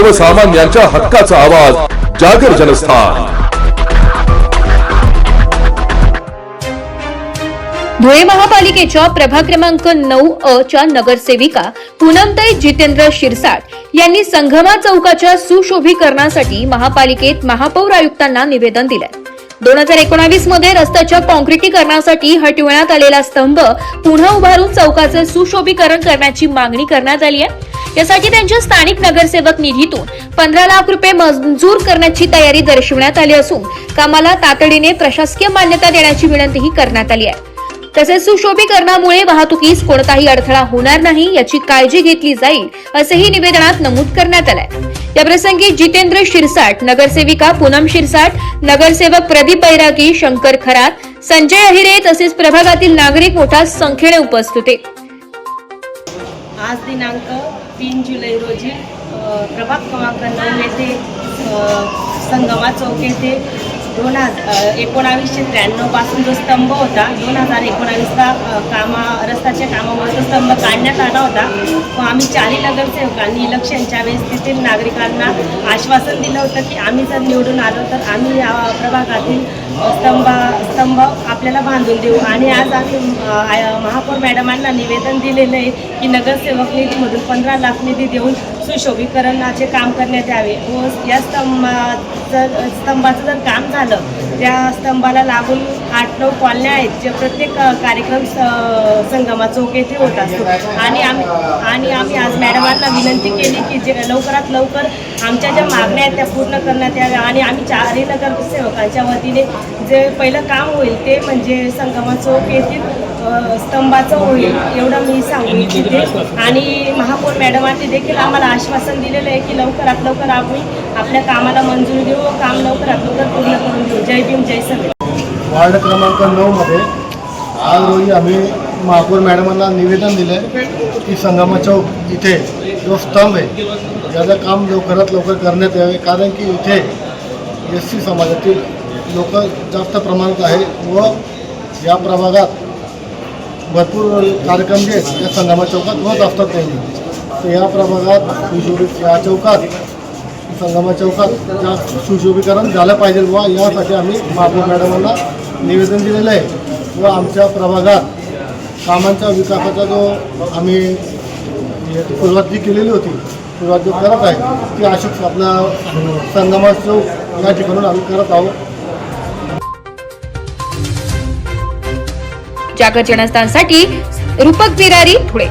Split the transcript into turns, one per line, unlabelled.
सर्वसामान्यांच्या हक्काचा आवाज जागर जनस्थान।
धुळे महापालिकेच्या प्रभाग क्रमांक 9 च्या नगरसेविका पूनमताई जितेंद्र शिरसाट यांनी संगमा चौकाच्या सुशोभीकरणासाठी महापालिकेत महापौर आयुक्तांना निवेदन दिले। 2019 मध्ये रस्त्याच्या काँक्रिटीकरणासाठी हटविण्यात आलेला स्तंभ पुन्हा उभारून चौकाचे सुशोभीकरण करण्याची मागणी करण्यात आली आहे। यासाठी त्यांच्या स्थानिक नगरसेवक निधीतून 15 लाख रुपये मंजूर करण्याची तयारी दर्शवण्यात आली असून कामाला तातडीने प्रशासकीय मान्यता देण्याची विनंतीही करण्यात आली आहे। तसेच सुशोभीकरणामुळे वाहतुकीस कोणताही अडथळा होणार नाही याची काळजी घेतली जाईल असेही निवेदनात नमूद करण्यात आले। या प्रसंगी जितेंद्र शिरसाट, नगरसेविका पूनम शिरसाट, नगरसेवक प्रदीप बैरागी, शंकर खरात, संजय अहिरे तसेच प्रभागातील नागरिक मोठ्या संख्येने उपस्थित होते।
आज दिनांक 3 जुलै रोजी प्रभाग क्रमांक 9 येथे संगमा चौक येथे 1993 पासून जो स्तंभ होता 2019ला रस्त्याच्या कामावर तो स्तंभ काढण्यात आला होता। व आम्ही 4 नगरसेवकांनी इलेक्शनच्या वेळेस तेथील नागरिकांना आश्वासन दिलं होतं की आम्ही जर निवडून आलो तर आम्ही या प्रभागातील स्तंभ आपल्याला बांधून देऊ। आणि आज आम्ही महापौर मॅडमांना निवेदन दिलेलं आहे की नगरसेवक निधीमधून 15 लाख निधी देऊन सुशोभीकरणाचे काम करण्यात यावे व या स्तंभाचं जर काम झालं त्या स्तंभाला लागून 8-9 कॉलन्या आहेत जे प्रत्येक कार्यक्रम संगमा चौक येथे होत असतो। आणि आम्ही आज मॅडमांना विनंती केली की जे लवकरात लवकर आमच्या ज्या मागण्या आहेत त्या पूर्ण करण्यात याव्या। आणि आम्ही 4 नगरसेवकांच्या वतीने जे पहिलं काम होईल ते म्हणजे संगमा चौक येथील स्तंभाचं होईल एवढं मी सांगू इच्छिते। आणि महापौर मॅडमांनी देखील आम्हाला आश्वासन दिलेलं आहे की लवकरात लवकर आम्ही आपल्या कामाला मंजुरी देऊ व काम लवकरात लवकर पूर्ण करून देऊ। जय भीम जय संविधान।
वार्ड क्रमांक 9 मध्ये आज रोजी आम्ही महापौर मॅडमांना निवेदन दिले की संगमा चौक इथे जो स्तंभ आहे याचं काम लवकरात लवकर करण्यात यावे, कारण की इथे SC समाजातील लोक जास्त प्रमाणात आहे व या प्रभागात भरपूर कार्यक्रम जे आहेत त्या संगमा चौकात होत असतात त्यांनी। तर या प्रभागात या चौकात संगमा चौकात जास्त सुशोभीकरण झालं पाहिजे व यासाठी आम्ही महापौर मॅडमांना निवेदन दिलेलं आहे। व आमच्या प्रभागात कामांच्या विकासाचा जो आम्ही सुरुवात जी केलेली होती सुरुवात जो करत आहे ती अशीच आपला संगमा चौक या ठिकाणून आम्ही करत आहोत।
जागर जनस्थानसाठी रूपक बिरारी, धुळे।